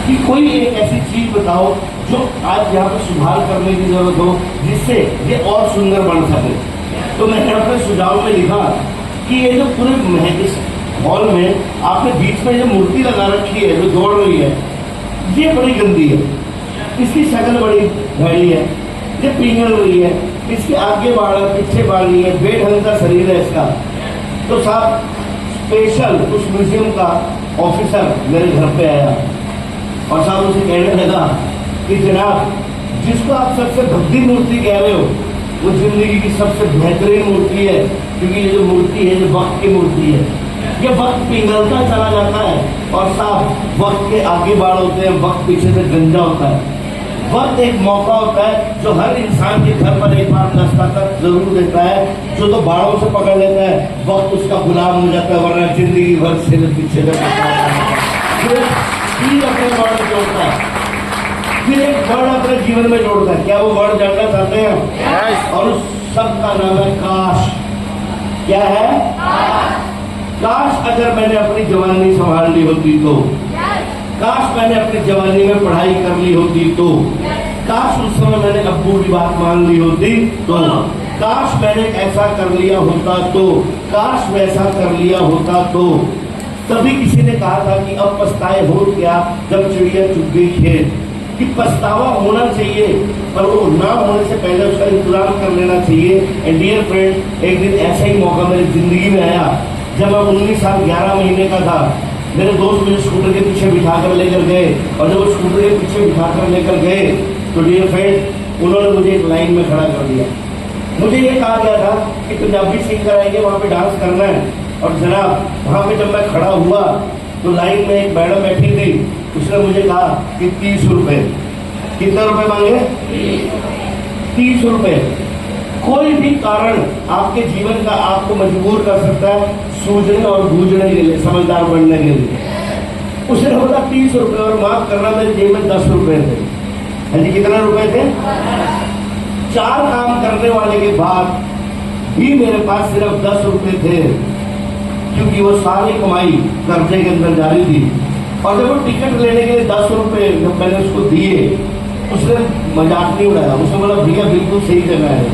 कि कोई एक ऐसी चीज बताओ जो आज यहाँ पर सुधार करने की जरूरत हो, जिससे ये और सुंदर बन सके। तो मैंने अपने सुझाव में लिखा कि ये जो पूरे इस हॉल में आपने बीच में जो मूर्ति लगा रखी है जो दौड़ रही है, ये बड़ी गंदी है, इसकी शक्ल बड़ी भैड़ी है, ये पिघल रही है, इसके आगे बाढ़ है, पीछे बाढ़ नहीं है, बेढंग का शरीर है इसका। तो साहब स्पेशल उस म्यूजियम का ऑफिसर मेरे घर पे आया और साहब उसे कहने लगा कि जनाब, जिसको आप सबसे भव्य मूर्ति कह रहे हो वो जिंदगी की सबसे बेहतरीन मूर्ति है, क्योंकि ये जो मूर्ति है ये वक्त की मूर्ति है। ये वक्त पिघलता चला जाता है और साहब वक्त के आगे बाढ़ होते हैं, वक्त पीछे से गंजा होता है। वक्त एक मौका होता है जो हर इंसान के घर पर एक बार दस्तखत जरूर देता है, जो तो बाढ़ों से पकड़ लेता है, वक्त उसका गुलाम हो जाता है, वरना जिंदगी भर से पीछे फिर अपने वर्ड जोड़ता है, फिर एक वर्ड अपने जीवन में जोड़ता है। क्या वो वर्ड जानना चाहते हैं? और उस सब का नाम है काश। क्या है? काश अगर मैंने अपनी जवानी संभाल ली होती तो, काश मैंने अपनी जवानी में पढ़ाई कर ली होती तो, काश उस समय मैंने अब्बू की बात मान ली होती तो, काश मैंने ऐसा कर लिया होता तो, काश वैसा कर लिया होता तो। तभी किसी ने कहा था कि अब पछताए हो क्या जब चिड़िया चुग गई खेत, कि पछतावा होना चाहिए पर वो ना होने से पहले उसका इंतजाम कर लेना चाहिए। एंड डियर फ्रेंड, एक दिन ऐसा ही मौका मेरी जिंदगी में आया जब मैं 19 साल 11 महीने का था। मेरे दोस्त मुझे स्कूटर के पीछे बिठा कर लेकर गए और जब वो स्कूटर के पीछे बिठा कर लेकर गए तो डियर फ्रेंड, उन्होंने मुझे एक लाइन में खड़ा कर दिया। मुझे ये कहा गया था कि पंजाबी सिंगर आएंगे, वहाँ पे डांस करना है। और जनाब वहाँ पे जब मैं खड़ा हुआ तो लाइन में एक मैडम बैठी थी, उसने मुझे कहा कि 30 रुपए। कितने रुपए मांगे? 30 रुपए। कोई भी कारण आपके जीवन का आपको मजबूर कर सकता है सूझने और बूझने के लिए, समझदार बनने के लिए। उसने बोला 30 रुपए, और माफ करना मेरे जेब में 10 रुपए थे। हाँ जी, कितने रुपए थे? 4 काम करने वाले के बाद भी मेरे पास सिर्फ 10 रुपए थे, क्योंकि वो सारी कमाई कर्जे के अंदर जारी थी। और जब वो टिकट लेने के लिए 10 रुपए जब मैंने उसको दिए, उसने मजाक नहीं उड़ाया, उसने बोला भैया बिल्कुल सही जगह है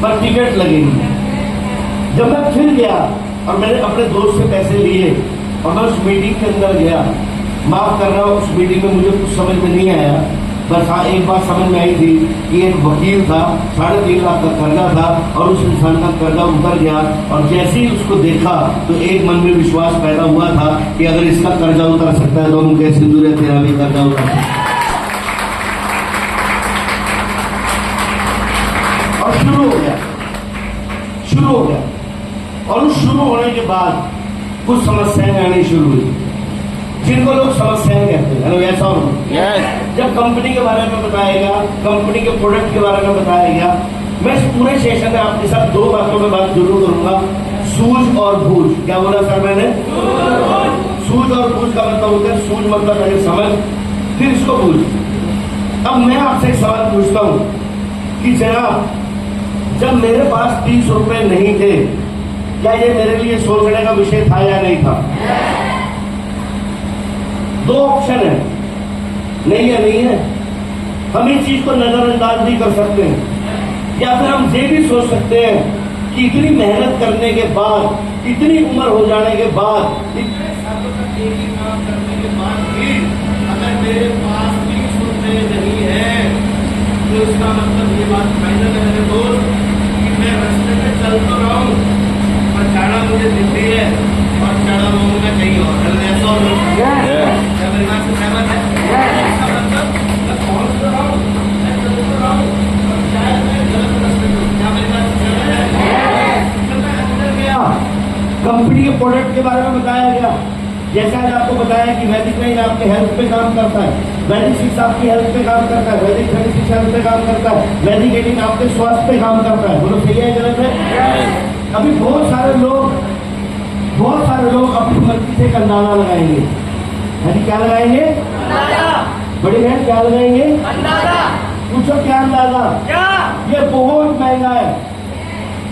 पर टिकट लगेगी। जब मैं फिर गया और मैंने अपने दोस्त से पैसे लिए और मैं उस मीटिंग के अंदर गया, माफ करना उस मीटिंग में मुझे कुछ समझ में नहीं आया, बस हाँ एक बात समझ में आई थी कि एक वकील था, 3.5 लाख का कर्जा था और उस इंसान का कर्जा उतर गया। और जैसे ही उसको देखा तो एक मन में विश्वास पैदा हुआ था कि अगर इसका कर्जा उतर सकता है तो मुकेश सिंधु तेरा भी कर्जा उतर सकता है। और शुरू हो गया और उस शुरू होने के बाद कुछ समस्याएं आनी शुरू हुई, जिनको लोग समस्याएं कहते हैं। ऐसा हो जब कंपनी के बारे में बताया गया, कंपनी के प्रोडक्ट के बारे में बताया गया, मैं इस पूरे सेशन में आपके साथ 2 बातों में बात जरूर करूंगा, सूझ और बूझ। क्या बोला सर मैंने? सूझ और बूझ का मतलब होता है, सूझ मतलब पहले समझ, फिर इसको बूझ। अब मैं आपसे एक सवाल पूछता हूं कि जनाब, जब मेरे पास 30 रुपए नहीं थे, क्या ये मेरे लिए सोचने का विषय था या नहीं था? 2 ऑप्शन है, नहीं है, नहीं है। हम इस चीज को नजरअंदाज भी कर सकते हैं, या फिर हम ये भी सोच सकते हैं कि इतनी मेहनत करने के बाद, इतनी उम्र हो जाने के बाद, इतने सालों तक एक ही काम करने के बाद भी अगर मेरे पास 30 रुपए नहीं है तो इसका मतलब ये बात फाइनल है मेरे दोस्त कि मैं रास्ते में चल तो रहा हूँ पर जाना मुझे दिल्ली है और जाना मैं कहीं और। ऐसा और मेरी बात से सहमत है? इसका मतलब मैं पहुंच तो रहा हूँ, मैं चल तो रहा हूँ और शायद मैं गलत रास्ते में। क्या मेरी बात से सहमत है? जब मैं अंदर गया, कंपनी के प्रोडक्ट के बारे में बताया गया, जैसा आज आपको बताया कि वैदिक ट्रेनिंग आपके हेल्थ पे काम करता है, वैदिक शिक्षा आपकी हेल्थ पे काम करता है, वैदिक ट्रेनिंग शिक्षा पे काम करता है, वैदिक ट्रेनिंग आपके स्वास्थ्य पे काम करता है। बोलो सही है गलत है? अभी बहुत सारे लोग अपनी मर्जी से अंदाजा लगाएंगे। क्या लगाएंगे? बड़ी बहन क्या लगाएंगे? पूछो क्या अंदाजा? ये बहुत महंगा है,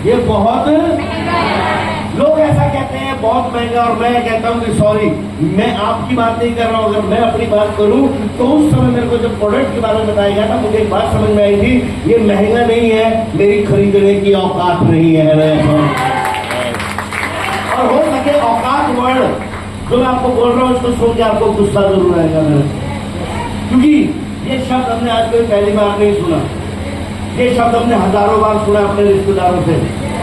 ये बहुत लोग ऐसा कहते हैं बहुत महंगा, और मैं कहता हूं कि सॉरी, मैं आपकी बात नहीं कर रहा हूं। अगर मैं अपनी बात करूं तो उस समय मेरे को जब प्रोडक्ट के बारे में बताया गया था, मुझे एक बात समझ में आई थी, ये महंगा नहीं है, मेरी खरीदने की औकात नहीं है। और हो सके औकात वर्ड जो मैं आपको बोल रहा हूं उसको सुन के आपको गुस्सा जरूर आएगा मेरे, क्योंकि ये शब्द हमने आज कोई पहली बार नहीं सुना। ये शब्द हमने हजारों बार सुना अपने रिश्तेदारों से।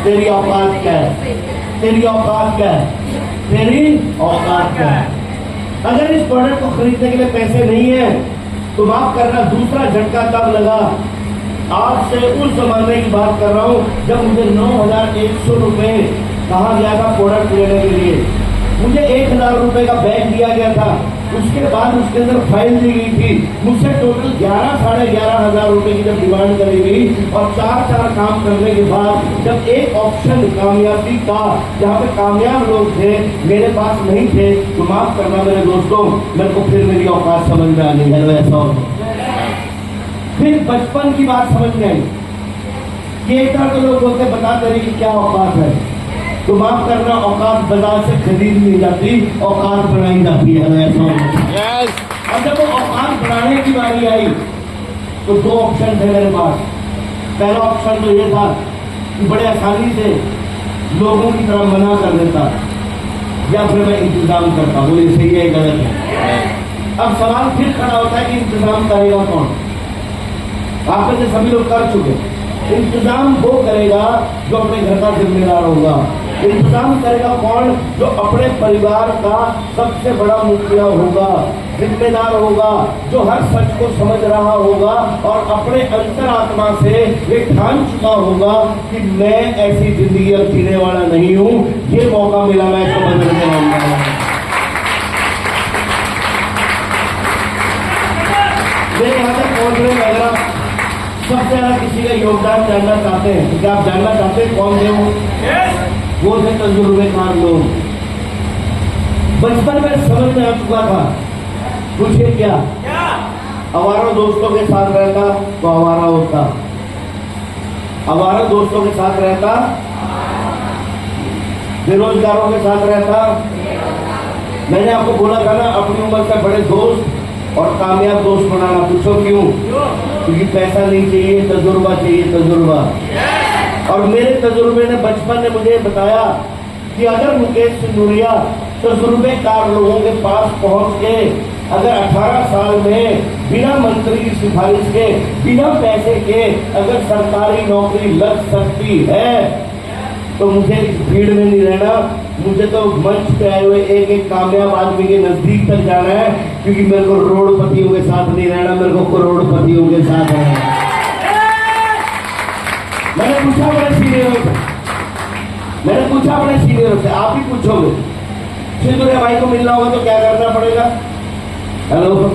तेरी औकात क्या है, तेरी औकात क्या है, तेरी औकात क्या है। अगर इस प्रोडक्ट को खरीदने के लिए पैसे नहीं है तो माफ करना, दूसरा झटका तब लगा, आज से उस जमाने की बात कर रहा हूं जब मुझे 9,100 रुपए कहा गया था प्रोडक्ट लेने के लिए। मुझे 1,000 रुपए का बैग दिया गया था, उसके बाद उसके अंदर फाइल दी गई थी। मुझसे टोटल 11,500 रुपए की जब डिमांड करी गई, और 4 काम करने के बाद जब एक ऑप्शन कामयाबी का, जहाँ पे कामयाब लोग थे, मेरे पास नहीं थे, तो माफ करना मेरे दोस्तों, मेरे को फिर मेरी औकात समझ में आ गई है। ऐसा फिर बचपन की बात समझ में आई कि एक तरह के लोग बोलते बता दे रही कि क्या औकात है, तो माफ करना, औकात बाजार से खरीद नहीं जाती, औकात बनाई जाती है। और जब वो औकात बनाने की बारी आई तो 2 ऑप्शन थे मेरे पास। पहला ऑप्शन तो ये था कि बड़े आसानी से लोगों की तरह मना कर देता, या फिर मैं इंतजाम करता, वो ये सही है गलत है। अब सवाल फिर खड़ा होता है कि इंतजाम करेगा कौन। आप में से सभी लोग कर चुके। इंतजाम वो करेगा जो अपने घर का जिम्मेदार होगा। इंतजाम करेगा कौन, जो अपने परिवार का सबसे बड़ा मुखिया होगा, जिम्मेदार होगा, जो हर सच को समझ रहा होगा और अपने अंतरात्मा से ये ठान चुका होगा कि मैं ऐसी जिंदगी अब जीने वाला नहीं हूं, ये मौका मिला, मैं इसको बदल के रहूंगा। मेरे यहाँ तक पहुंचने में अगर आप सबसे ज्यादा किसी का योगदान जानना चाहते हैं, क्या आप जानना चाहते हैं कौन थे वो थे तजुर्बेकार लोग। बचपन में समझ में आ चुका था, पूछिए क्या, आवारा दोस्तों के साथ रहता तो आवारा होता, आवारा दोस्तों के साथ रहता, बेरोजगारों के साथ रहता। मैंने आपको बोला था ना, अपनी उम्र से बड़े दोस्त और कामयाब दोस्त बनाना। पूछो क्यों? क्योंकि पैसा नहीं चाहिए, तजुर्बा चाहिए, तजुर्बा। और मेरे तजुर्बे ने, बचपन ने मुझे बताया कि अगर मुकेश सिंधूरिया तजुर्बेकार लोगों के पास पहुंच के अगर 18 साल में बिना मंत्री की सिफारिश के, बिना पैसे के अगर सरकारी नौकरी लग सकती है, तो मुझे इस भीड़ में नहीं रहना, मुझे तो मंच पे आए हुए एक एक कामयाब आदमी के नजदीक तक जाना है, क्योंकि मेरे को रोडपतियों के साथ नहीं रहना, मेरे को करोड़पतियों के साथ रहना है। मैंने पूछा बड़े सीनियरों से, मैंने पूछा बड़े सीनियरों से, आप ही पूछोगे, सिंधूरिया भाई को मिलना होगा तो क्या करना पड़ेगा? हेलो।